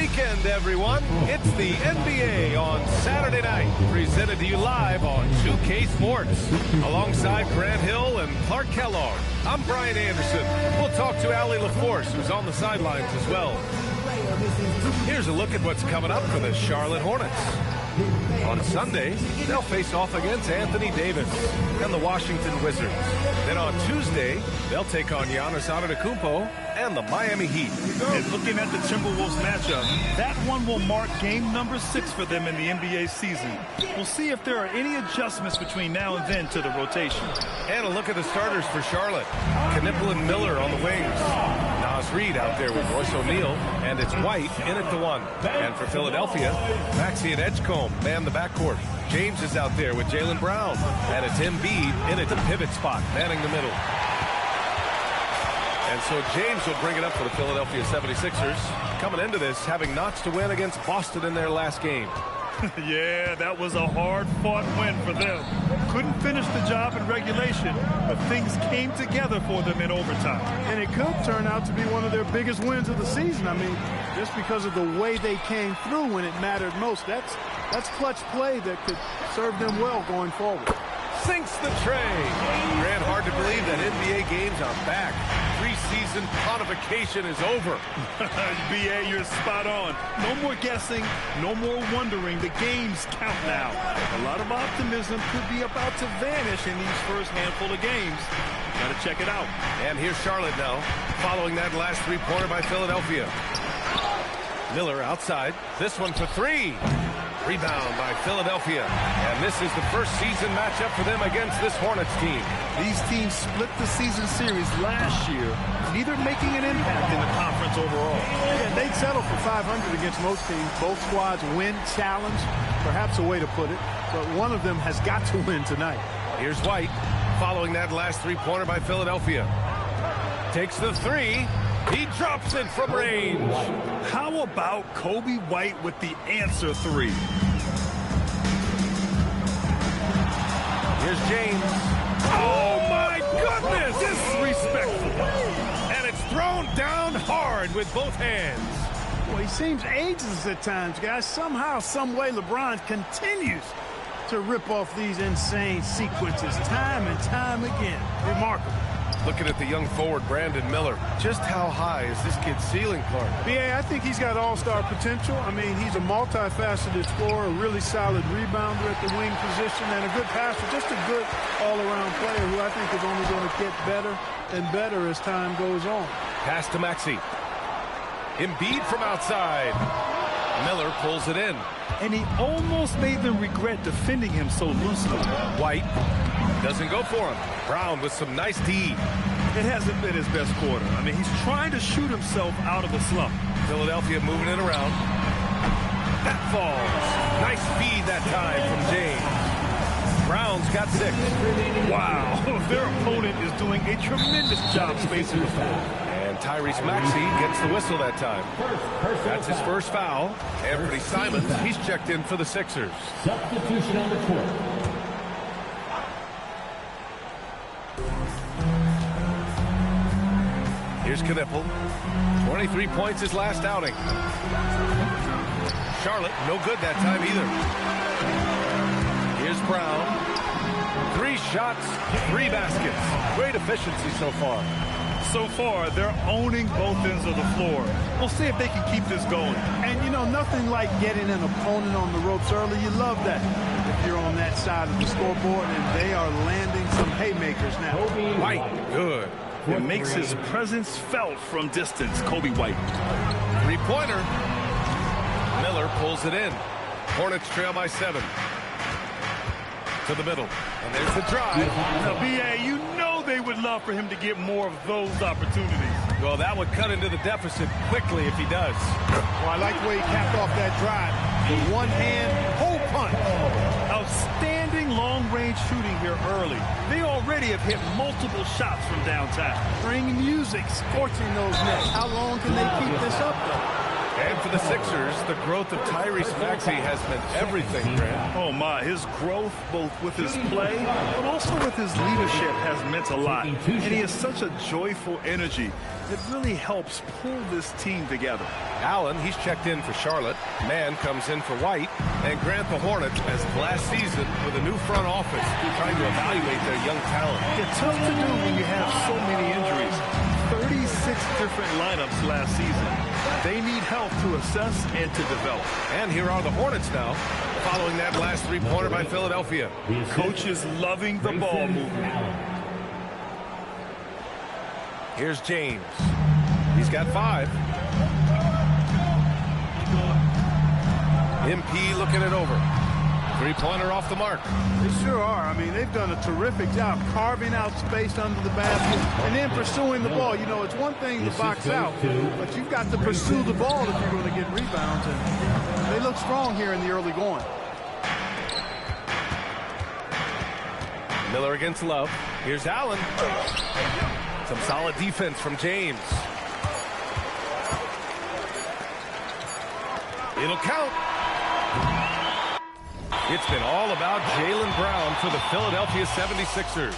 weekend, everyone. It's the NBA on Saturday night, presented to you live on 2K Sports. Alongside Grant Hill and Clark Kellogg, I'm Brian Anderson. We'll talk to Allie LaForce, who's on the sidelines as well. Here's a look at what's coming up for the Charlotte Hornets. On Sunday, they'll face off against Anthony Davis and the Washington Wizards. Then on Tuesday, they'll take on Giannis Antetokounmpo and the Miami Heat. And looking at the Timberwolves matchup, that one will mark game number 6 for them in the NBA season. We'll see if there are any adjustments between now and then to the rotation. And a look at the starters for Charlotte. Knippel and Miller on the wings. Nas Reed out there with Royce O'Neal, and it's White in at the 1. And for Philadelphia, Maxey and Edgecombe man the backcourt. James is out there with Jaylen Brown, and it's Embiid in at the pivot spot, manning the middle. And so James will bring it up for the Philadelphia 76ers, coming into this having notched to win against Boston in their last game. Yeah, that was a hard-fought win for them. Couldn't finish the job in regulation, but things came together for them in overtime. And it could turn out to be one of their biggest wins of the season. I mean, just because of the way they came through when it mattered most. That's clutch play that could serve them well going forward. Sinks the tray. Grant, hard to believe that NBA games are back. Preseason codification is over. B.A., you're spot on. No more guessing, no more wondering. The games count now. A lot of optimism could be about to vanish in these first handful of games. Got to check it out. And here's Charlotte now, following that last three-pointer by Philadelphia. Miller outside. This one for 3. Rebound by Philadelphia. And this is the first season matchup for them against this Hornets team. These teams split the season series last year, neither making an impact in the conference overall. Yeah, they'd settle for 500 against most teams. Both squads win, challenge, perhaps a way to put it. But one of them has got to win tonight. Here's White, following that last three-pointer by Philadelphia. Takes the 3. He drops it from range. How about Kobe White with the answer 3? Here's James. Oh, my goodness! Disrespectful. And it's thrown down hard with both hands. Well, he seems ageless at times, guys. Somehow, some way, LeBron continues to rip off these insane sequences time and time again. Remarkable. Looking at the young forward, Brandon Miller. Just how high is this kid's ceiling, Clark? B.A., I think he's got all-star potential. I mean, he's a multifaceted scorer, a really solid rebounder at the wing position, and a good passer, just a good all-around player who I think is only going to get better and better as time goes on. Pass to Maxey. Embiid from outside. Miller pulls it in. And he almost made them regret defending him so loosely. White doesn't go for him. Brown with some nice D. It hasn't been his best quarter. I mean, he's trying to shoot himself out of a slump. Philadelphia moving it around. That falls. Nice feed that time from James. Brown's got 6. Wow. Their opponent is doing a tremendous job spacing the floor. And Tyrese Maxey gets the whistle that time. That's his first foul. Anthony Simons, he's checked in for the Sixers. Substitution on the court. Here's Knippel. 23 points his last outing. Charlotte, no good that time either. Here's Brown. 3 shots, 3 baskets. Great efficiency so far. So far, they're owning both ends of the floor. We'll see if they can keep this going. And, you know, nothing like getting an opponent on the ropes early. You love that if you're on that side of the scoreboard, and they are landing some haymakers now. White, good. It makes his presence felt from distance. Kobe White. 3-pointer. Miller pulls it in. Hornets trail by 7. To the middle. And there's the drive. Now, B.A., you know they would love for him to get more of those opportunities. Well, that would cut into the deficit quickly if he does. Well, I like the way he capped off that drive. The one-hand hole punch. Outstanding long-range shooting here early. They already have hit multiple shots from downtown. Bring music, scorching those nets. How long can they keep this up, though? And for the Sixers, the growth of Tyrese Maxey has meant everything, Grant. Oh, my. His growth, both with his play, but also with his leadership, has meant a lot. And he has such a joyful energy that really helps pull this team together. Allen, he's checked in for Charlotte. Mann comes in for White. And Grant, the Hornets, as last season with a new front office trying to evaluate their young talent. It's tough to do when you have so many injuries. 36 different lineups last season. They need help to assess and to develop. And here are the Hornets now, following that last three-pointer by Philadelphia. Coach is loving the ball movement. Here's James. He's got 5. MP looking it over. Three-pointer off the mark. They sure are. I mean, they've done a terrific job carving out space under the basket and then pursuing the ball. You know, it's one thing to box out, but you've got to pursue the ball if you're going to get rebounds. And they look strong here in the early going. Miller against Love. Here's Allen. Some solid defense from James. It'll count. It's been all about Jaylen Brown for the Philadelphia 76ers.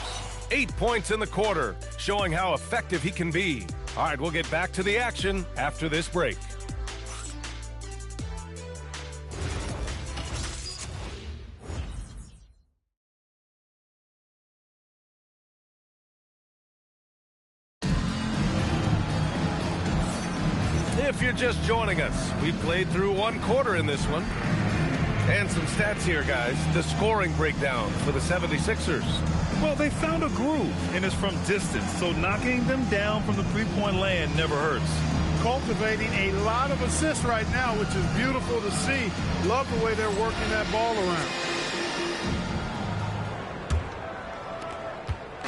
8 points in the quarter, showing how effective he can be. All right, we'll get back to the action after this break. If you're just joining us, we played through one quarter in this one. And some stats here, guys. The scoring breakdown for the 76ers. Well, they found a groove, and it's from distance, so knocking them down from the three-point land never hurts. Cultivating a lot of assists right now, which is beautiful to see. Love the way they're working that ball around.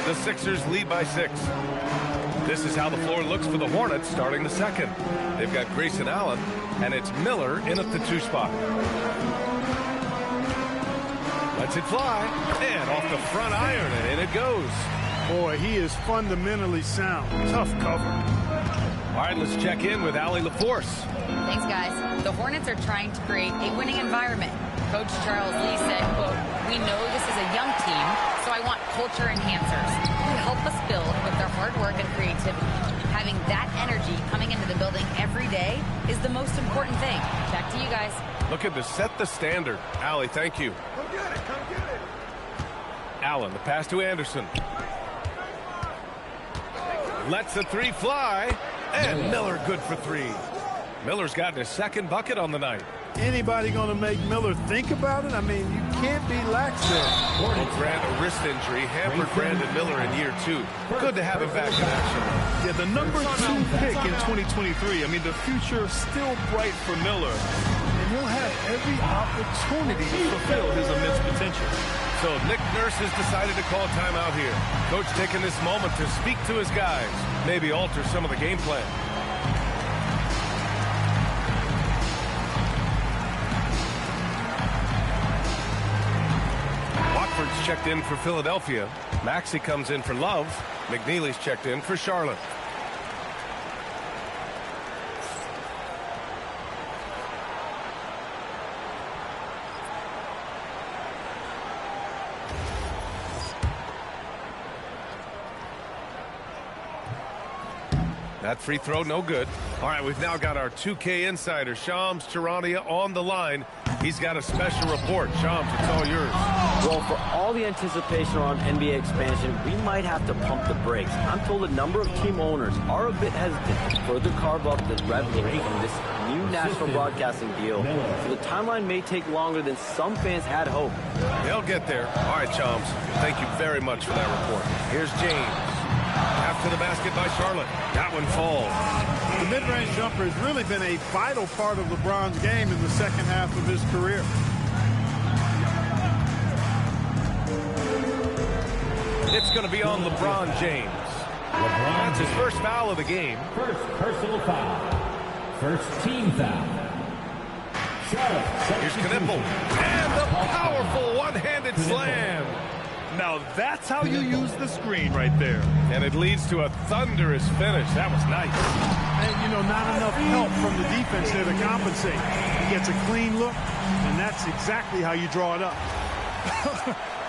The Sixers lead by 6. This is how the floor looks for the Hornets starting the second. They've got Grayson Allen, and it's Miller in at the 2 spot. Lets it fly, and off the front iron, and in it goes. Boy, he is fundamentally sound. Tough cover. All right, let's check in with Allie LaForce. Thanks, guys. The Hornets are trying to create a winning environment. Coach Charles Lee said, quote, "We know this is a young team, so I want culture enhancers who help us build with their hard work and creativity. Having that energy coming into the building every day is the most important thing." Back to you guys. Looking to set the standard. Allie, thank you. Come get it. Come get it. Allen, the pass to Anderson. Lets the 3 fly. And Miller good for 3. Miller's gotten his second bucket on the night. Anybody going to make Miller think about it? I mean, you can't be lax there. Well, Grant, a wrist injury hampered Brandon Miller in year 2. Good to have him back in action. Yeah, the number 2 pick in 2023. I mean, the future still bright for Miller. And he'll have every opportunity to fulfill his immense potential. So Nick Nurse has decided to call timeout here. Coach taking this moment to speak to his guys. Maybe alter some of the game plan. Watford's checked in for Philadelphia. Maxey comes in for Love. McNeely's checked in for Charlotte. That free throw, no good. All right, we've now got our 2K insider, Shams Charania, on the line. He's got a special report. Shams, it's all yours. Well, for all the anticipation around NBA expansion, we might have to pump the brakes. I'm told a number of team owners are a bit hesitant to further carve up the revenue from this new national broadcasting deal. So the timeline may take longer than some fans had hoped. They'll get there. All right, Shams, thank you very much for that report. Here's James. After the basket by Charlotte. That one falls. The mid-range jumper has really been a vital part of LeBron's game in the second half of his career. It's going to be on LeBron James. That's his first foul of the game. First personal foul. First team foul. Charlotte. Here's Knipple. And the powerful one-handed slam. Now that's how you use the screen right there. And it leads to a thunderous finish. That was nice. And, not enough help from the defense there to compensate. He gets a clean look, and that's exactly how you draw it up.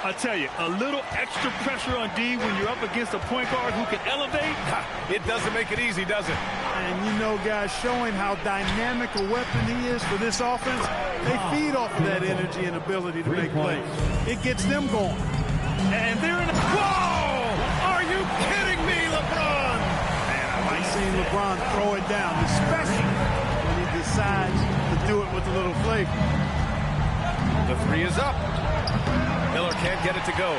I tell you, a little extra pressure on D when you're up against a point guard who can elevate. It doesn't make it easy, does it? And, guys, showing how dynamic a weapon he is for this offense, they feed off of that energy and ability to make plays. It gets them going. And they're in. Whoa! Are you kidding me, LeBron? Man, I like seeing LeBron throw it down, especially when he decides to do it with a little flavor. The three is up. Miller can't get it to go.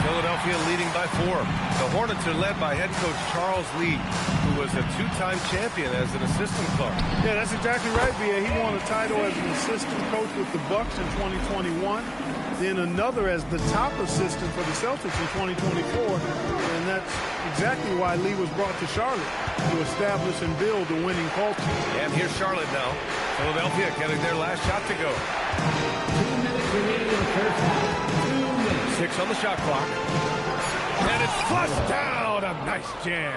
Philadelphia leading by 4. The Hornets are led by head coach Charles Lee, who was a 2-time champion as an assistant coach. Yeah, that's exactly right, B.A. He won a title as an assistant coach with the Bucks in 2021. Then another as the top assistant for the Celtics in 2024. And that's exactly why Lee was brought to Charlotte, to establish and build a winning culture. And here's Charlotte now. Philadelphia getting their last shot to go. 2 minutes remaining in the first half. 6 on the shot clock. And it's flushed down. A nice jam.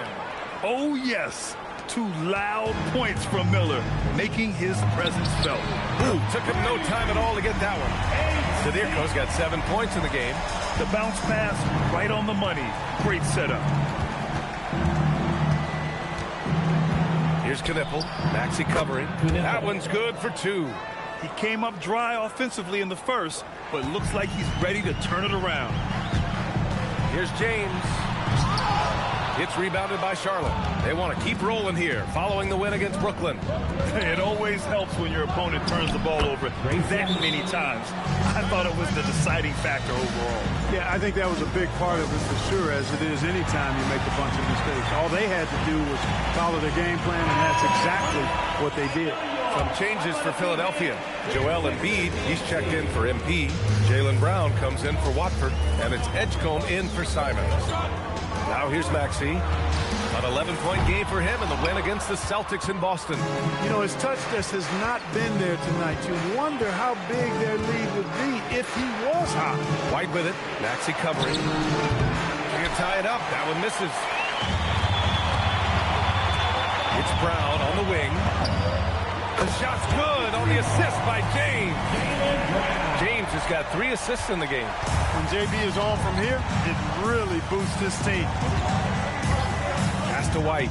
Oh, yes. 2 loud points from Miller, making his presence felt. Ooh, took him no time at all to get that one. Sadirko's got 7 points in the game. The bounce pass right on the money. Great setup. Here's Knippel. Maxey covering. That one's good for 2. He came up dry offensively in the first, but looks like he's ready to turn it around. Here's James. It's rebounded by Charlotte. They want to keep rolling here, following the win against Brooklyn. It always helps when your opponent turns the ball over that many times. I thought it was the deciding factor overall. Yeah, I think that was a big part of it for sure, as it is anytime you make a bunch of mistakes. All they had to do was follow their game plan, and that's exactly what they did. Some changes for Philadelphia. Joel Embiid, he's checked in for MP. Jaylen Brown comes in for Watford, and it's Edgecombe in for Simons. Now here's Maxey. An 11-point game for him in the win against the Celtics in Boston. His touch just has not been there tonight. You wonder how big their lead would be if he was hot. White with it. Maxey covering. He can tie it up. That one misses. It's Brown on the wing. The shot's good on the assist by James. James has got 3 assists in the game. When JB is on from here, it really boosts his team. Pass to White.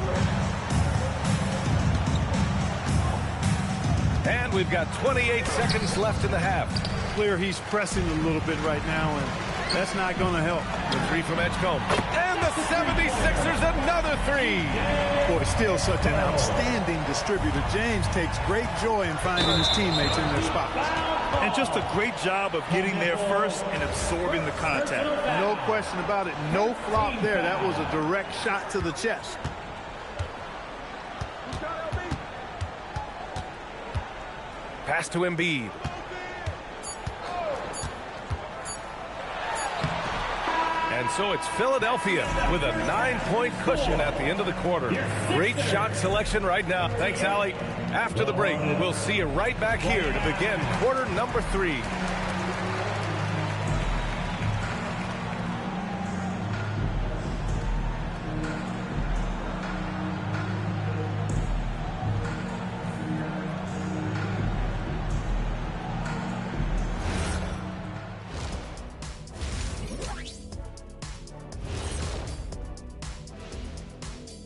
And we've got 28 seconds left in the half. Clear he's pressing a little bit right now, and that's not going to help. The 3 from Edgecombe. And the 76ers another 3. Boy, still such an outstanding distributor. James takes great joy in finding his teammates in their spots. And just a great job of getting there first and absorbing the contact. No question about it. No flop there. That was a direct shot to the chest. Pass to Embiid. And so it's Philadelphia with a 9-point cushion at the end of the quarter. Great shot selection right now. Thanks, Allie. After the break, we'll see you right back here to begin quarter number 3.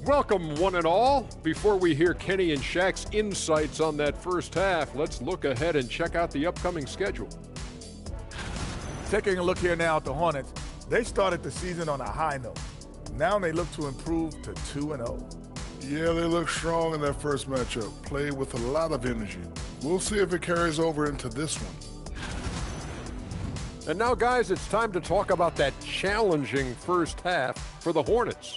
Welcome, one and all. Before we hear Kenny and Shaq's insights on that first half, let's look ahead and check out the upcoming schedule. Taking a look here now at the Hornets, they started the season on a high note. Now they look to improve to 2-0. Yeah, they look strong in that first matchup. Played with a lot of energy. We'll see if it carries over into this one. And now, guys, it's time to talk about that challenging first half for the Hornets.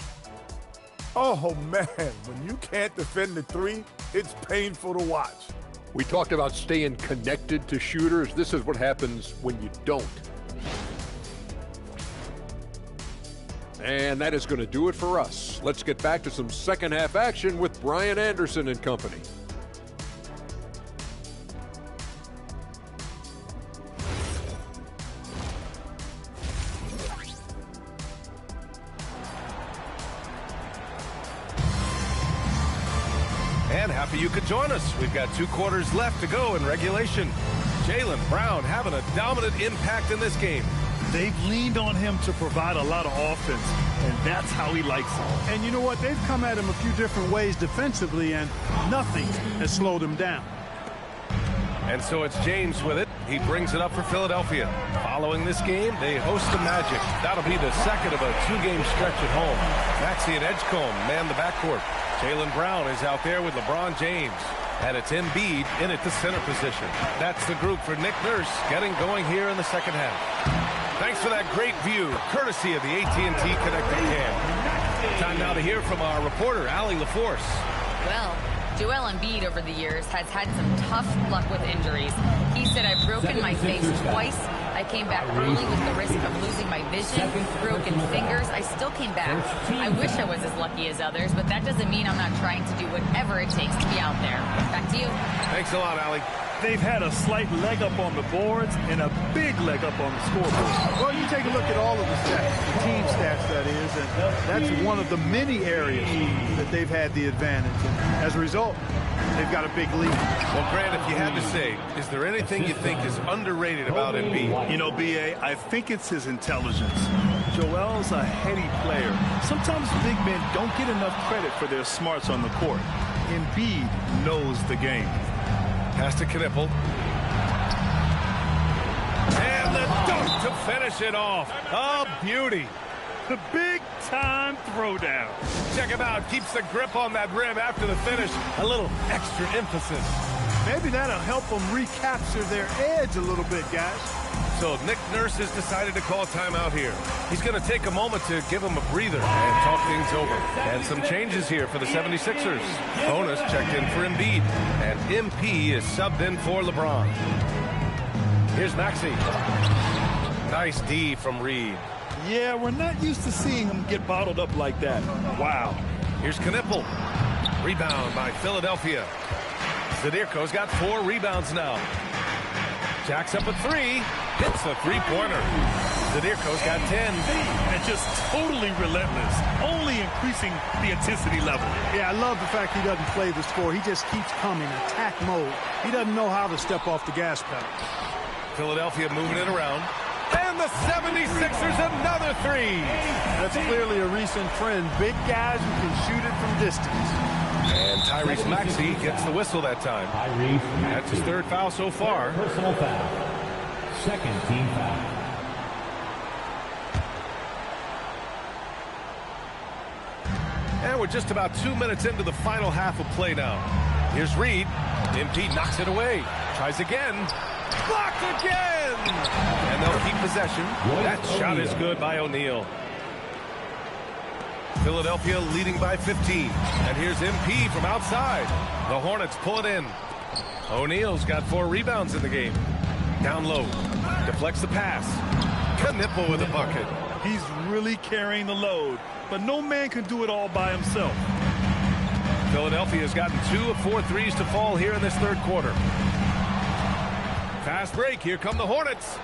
Oh, man, when you can't defend the 3, it's painful to watch. We talked about staying connected to shooters. This is what happens when you don't. And that is going to do it for us. Let's get back to some second half action with Brian Anderson and company. happy you could join us. We've got 2 quarters left to go in regulation. Jaylen Brown having a dominant impact in this game. They've leaned on him to provide a lot of offense, and that's how he likes it. And you know what? They've come at him a few different ways defensively, and nothing has slowed him down. And so it's James with it. He brings it up for Philadelphia. Following this game, they host the Magic. That'll be the second of a 2-game stretch at home. Maxey and Edgecombe man the backcourt. Jaylen Brown is out there with LeBron James. And it's Embiid in at the center position. That's the group for Nick Nurse getting going here in the second half. Thanks for that great view, courtesy of the AT&T Connected Cam. Time now to hear from our reporter, Allie LaForce. Well, Joel Embiid over the years has had some tough luck with injuries. He said, "I've broken my face twice. I came back early with the risk of losing my vision, broken fingers. I still came back. I wish I was as lucky as others, but that doesn't mean I'm not trying to do whatever it takes to be out there." Back to you. Thanks a lot, Allie. They've had a slight leg up on the boards and a big leg up on the scoreboard. Well, you take a look at all of the stats, the team stats, that is, and that's one of the many areas that they've had the advantage. And as a result, they've got a big lead. Well, Grant, if you had to say, is there anything you think is underrated about Embiid? You know, B.A., I think it's his intelligence. Joel's a heady player. Sometimes big men don't get enough credit for their smarts on the court. Embiid knows the game. Pass to Knipple. And the dunk to finish it off. A beauty. The big-time throwdown. Check him out. Keeps the grip on that rim after the finish. A little extra emphasis. Maybe that'll help them recapture their edge a little bit, guys. So Nick Nurse has decided to call timeout here. He's going to take a moment to give him a breather and talk things over. And some changes here for the 76ers. Bonus checked in for Embiid. And MP is subbed in for LeBron. Here's Maxey. Nice D from Reed. Yeah, we're not used to seeing him get bottled up like that. Wow. Here's Knipple. Rebound by Philadelphia. Zadirko's got 4 rebounds now. Jacks up a 3. Hits a 3-pointer. Zadirko's got 10. And just totally relentless. Only increasing the intensity level. Yeah, I love the fact he doesn't play the score. He just keeps coming, attack mode. He doesn't know how to step off the gas pedal. Philadelphia moving it around. And the 76ers another 3. That's clearly a recent trend. Big guys who can shoot it from distance. And Tyrese Maxey gets the whistle that time. That's his 3rd foul so far. Personal foul. 2nd team foul. And we're just about 2 minutes into the final half of play now. Here's Reed. Embiid knocks it away. Tries again. Blocked again! And they'll keep possession. That shot is good by O'Neal. Philadelphia leading by 15. And here's MP from outside. The Hornets pull it in. O'Neal's got 4 rebounds in the game. Down low. Deflects the pass. Knipple with a bucket. He's really carrying the load, but no man can do it all by himself. Philadelphia's gotten 2 of 4 threes to fall here in this 3rd quarter. Fast break. Here come the Hornets.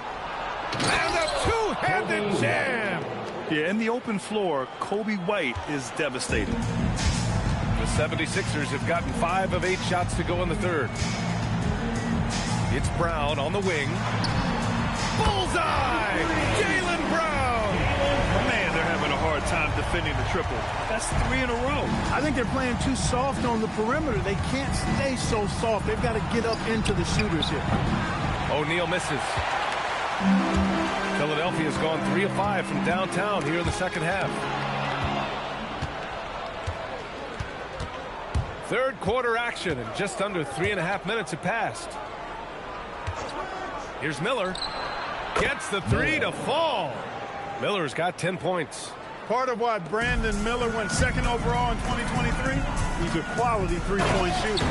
And a 2-handed jam. Yeah, in the open floor, Kobe White is devastating. The 76ers have gotten 5 of 8 shots to go in the 3rd. It's Brown on the wing. Bullseye! Jaylen Brown! Man, they're having a hard time defending the triple. That's 3 in a row. I think they're playing too soft on the perimeter. They can't stay so soft. They've got to get up into the shooters here. O'Neal misses. Philadelphia's gone 3 of 5 from downtown here in the 2nd half. 3rd quarter action, and just under 3.5 minutes have passed. Here's Miller. Gets the 3 to fall. Miller's got 10 points. Part of why Brandon Miller went 2nd overall in 2023, he's a quality 3-point shooter.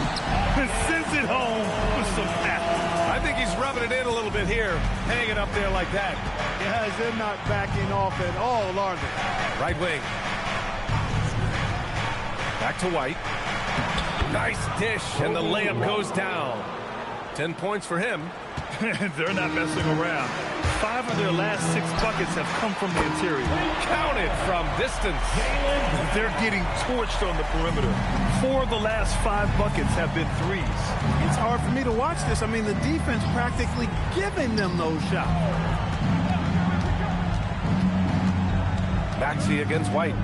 And sends it home with some pass. I think he's rubbing it in a little bit here, hanging up there like that. Guys, they're not backing off at all, are they? Right wing. Back to White. Nice dish, and the layup goes down. 10 points for him. They're not messing around. 5 of their last 6 buckets have come from the interior. Counted from distance. They're getting torched on the perimeter. 4 of the last 5 buckets have been threes. It's hard for me to watch this. I mean, the defense practically giving them those shots. Maxey against White.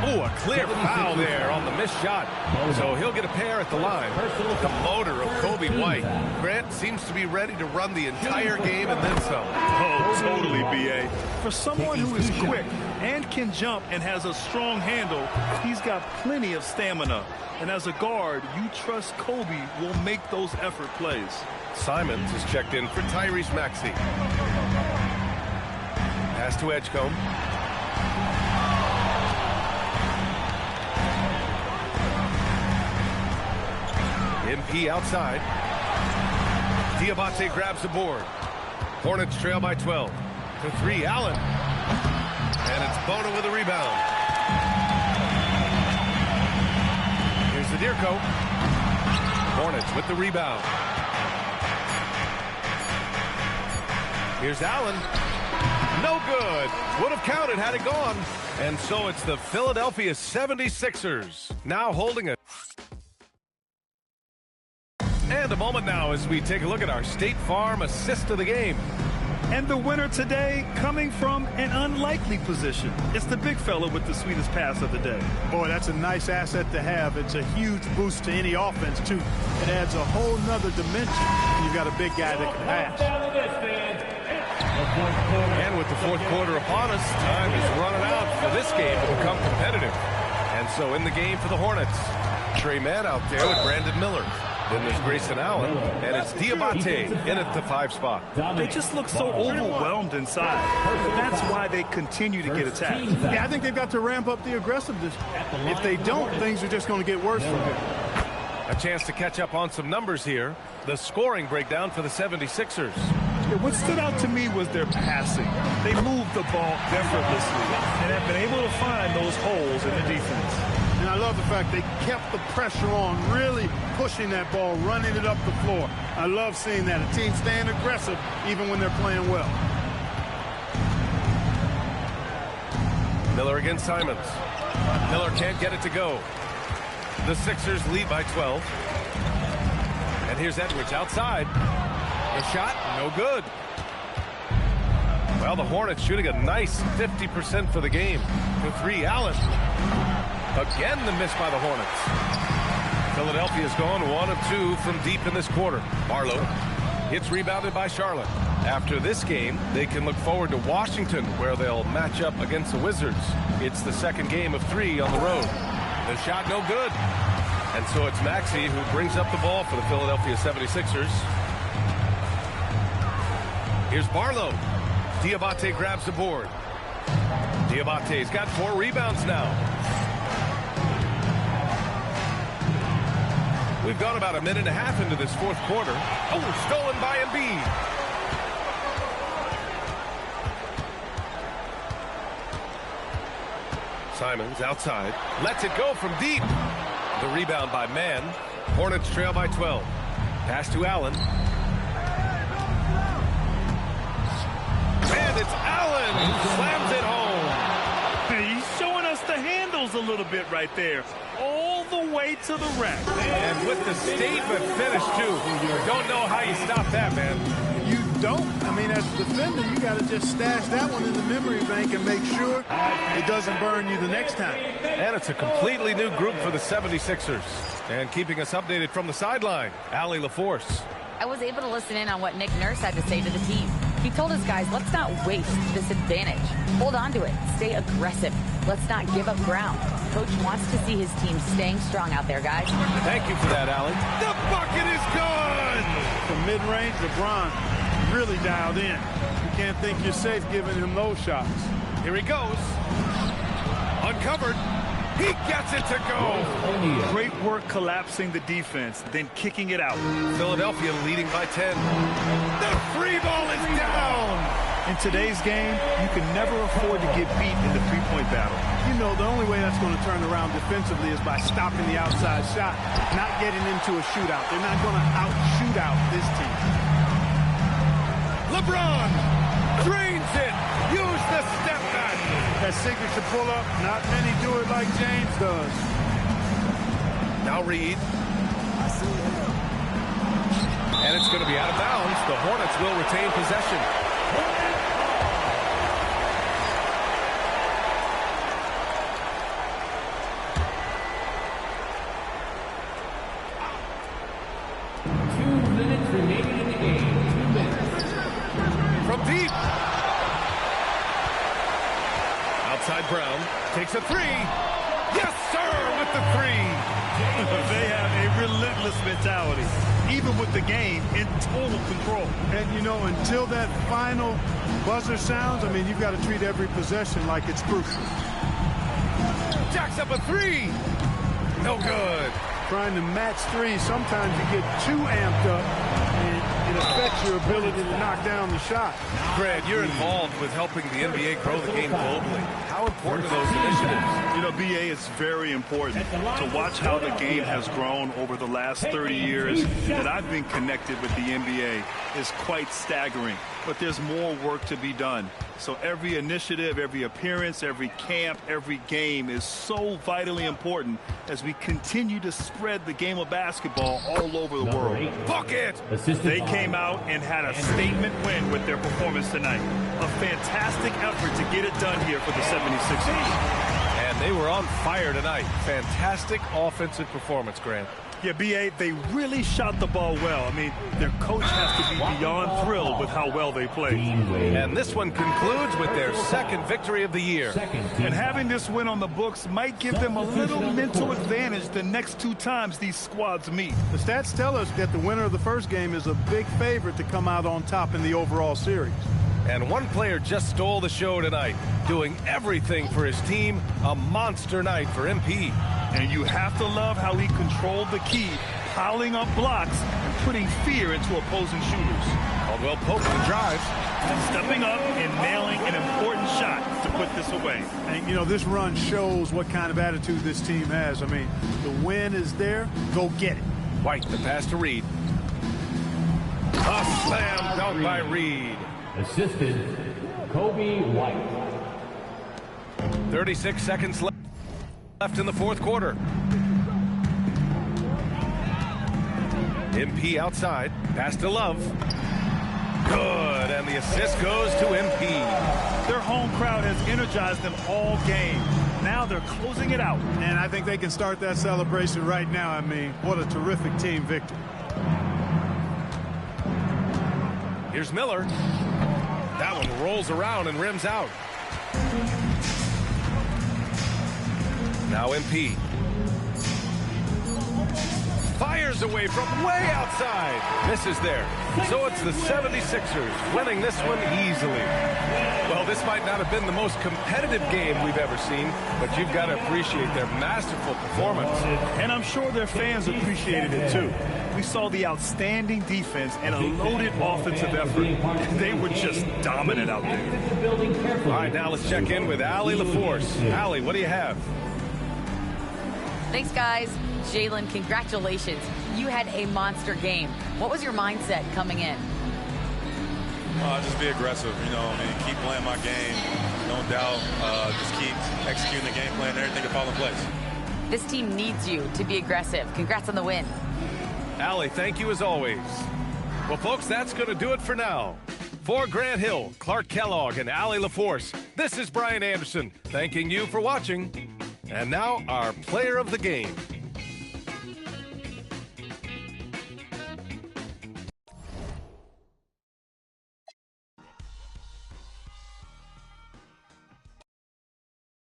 Oh, a clear foul there on the missed shot. So he'll get a pair at the line. The motor of Kobe White. Grant seems to be ready to run the entire game and then some. Oh, totally, B.A. For someone who is quick and can jump and has a strong handle, he's got plenty of stamina. And as a guard, you trust Kobe will make those effort plays. Simons is checked in for Tyrese Maxey. Pass to Edgecombe. MP outside. Diabate grabs the board. Hornets trail by 12. To 3, Allen. And it's Bono with a rebound. Here's the Deerco. Hornets with the rebound. Here's Allen. No good. Would have counted had it gone. And so it's the Philadelphia 76ers now holding it. And a moment now as we take a look at our State Farm assist of the game. And the winner today coming from an unlikely position. It's the big fella with the sweetest pass of the day. Boy, that's a nice asset to have. It's a huge boost to any offense, too. It adds a whole nother dimension. You've got a big guy that can pass. And with the fourth quarter upon us, time is running out for this game to become competitive. And so in the game for the Hornets, Trey Mann out there with Brandon Miller. Then there's Grayson Allen, and it's Diabate in at the 5 spot. They just look so overwhelmed inside. That's why they continue to get attacked. Yeah, I think they've got to ramp up the aggressiveness. If they don't, things are just going to get worse from here. A chance to catch up on some numbers here. The scoring breakdown for the 76ers. What stood out to me was their passing. They moved the ball effortlessly and have been able to find those holes in the defense. And I love the fact they kept the pressure on, really pushing that ball, running it up the floor. I love seeing that. A team staying aggressive even when they're playing well. Miller against Simons. Miller can't get it to go. The Sixers lead by 12. And here's Edwards outside. The shot, no good. Well, the Hornets shooting a nice 50% for the game. To 3, Allen. Again, the miss by the Hornets. Philadelphia's gone 1 of 2 from deep in this quarter. Barlow. It's rebounded by Charlotte. After this game, they can look forward to Washington, where they'll match up against the Wizards. It's the second game of 3 on the road. The shot no good. And so it's Maxey who brings up the ball for the Philadelphia 76ers. Here's Barlow. Diabate grabs the board. Diabate's got 4 rebounds now. We've gone about a minute and a half into this fourth quarter. Oh, stolen by Embiid. Simons outside. Lets it go from deep. The rebound by Mann. Hornets trail by 12. Pass to Allen. And it's Allen who slams it home. He's showing us the handles a little bit right there. All the way to the rack. And with the statement finish, too. Don't know how you stop that, man. You don't. I mean, as a defender, you got to just stash that one in the memory bank and make sure it doesn't burn you the next time. And it's a completely new group for the 76ers. And keeping us updated from the sideline, Allie LaForce. I was able to listen in on what Nick Nurse had to say to the team. He told his guys, let's not waste this advantage. Hold on to it. Stay aggressive. Let's not give up ground. Coach wants to see his team staying strong out there, guys. Thank you for that, Allie. The bucket is good! From mid-range, LeBron really dialed in. You can't think you're safe giving him those shots. Here he goes. Uncovered. He gets it to go. Great work collapsing the defense, then kicking it out. Philadelphia leading by 10. The free ball is down. In today's game, you can never afford to get beat in the three-point battle. You know, the only way that's going to turn around defensively is by stopping the outside shot, not getting into a shootout. They're not going to out-shoot out this team. Lebron drains it. Use the step back. That signature pull-up, not many do it like James does. Now Reed. And it's going to be out of bounds. The Hornets will retain possession. From deep. Outside Brown. Takes a three. Yes, sir, with the three. They have a relentless mentality, even with the game in total control. And, you know, until that final buzzer sounds, I mean, you've got to treat every possession like it's crucial. Jacks up a three. No good. Trying to match three, sometimes you get too amped up, and it affects your ability to knock down the shot. Grant, you're involved with helping the NBA grow the game globally. How important are those initiatives? You know, BA, it's very important to watch how the game has grown over the last 30 years that I've been connected with the NBA is quite staggering. But there's more work to be done. So every initiative, every appearance, every camp, every game is so vitally important as we continue to spread the game of basketball all over the world. Bucket! They came out and had a statement win with their performance tonight. A fantastic effort to get it done here for the 76ers. And they were on fire tonight. Fantastic offensive performance, Grant. Yeah, B.A., they really shot the ball well. I mean, their coach has to be beyond thrilled with how well they played. And this one concludes with their second victory of the year. And having this win on the books might give them a little mental advantage the next two times these squads meet. The stats tell us that the winner of the first game is a big favorite to come out on top in the overall series. And one player just stole the show tonight, doing everything for his team. A monster night for MP. And you have to love how he controlled the key, piling up blocks and putting fear into opposing shooters. Caldwell Pope the drive. Stepping up and nailing an important shot to put this away. And, you know, this run shows what kind of attitude this team has. I mean, the win is there. Go get it. White, the pass to Reed. A slam dunk by Reed. Assisted, Kobe White. 36 seconds left in the fourth quarter. MP outside. Pass to Love. Good. And the assist goes to MP. Their home crowd has energized them all game. Now they're closing it out. And I think they can start that celebration right now. I mean, what a terrific team victory. Here's Miller. That one rolls around and rims out. Now MP. Fires away from way outside. Misses there. So it's the 76ers winning this one easily. Well, this might not have been the most competitive game we've ever seen, but you've got to appreciate their masterful performance. And I'm sure their fans appreciated it too. We saw the outstanding defense and a loaded offensive effort. They were just dominant out there. All right, now let's check in with Allie LaForce. Allie, what do you have? Thanks, guys. Jalen, congratulations. You had a monster game. What was your mindset coming in? Just be aggressive, you know. I mean, keep playing my game. No doubt. Just keep executing the game plan and everything will fall in place. This team needs you to be aggressive. Congrats on the win. Allie, thank you as always. Well, folks, that's going to do it for now. For Grant Hill, Clark Kellogg, and Allie LaForce, this is Brian Anderson, thanking you for watching. And now, our player of the game.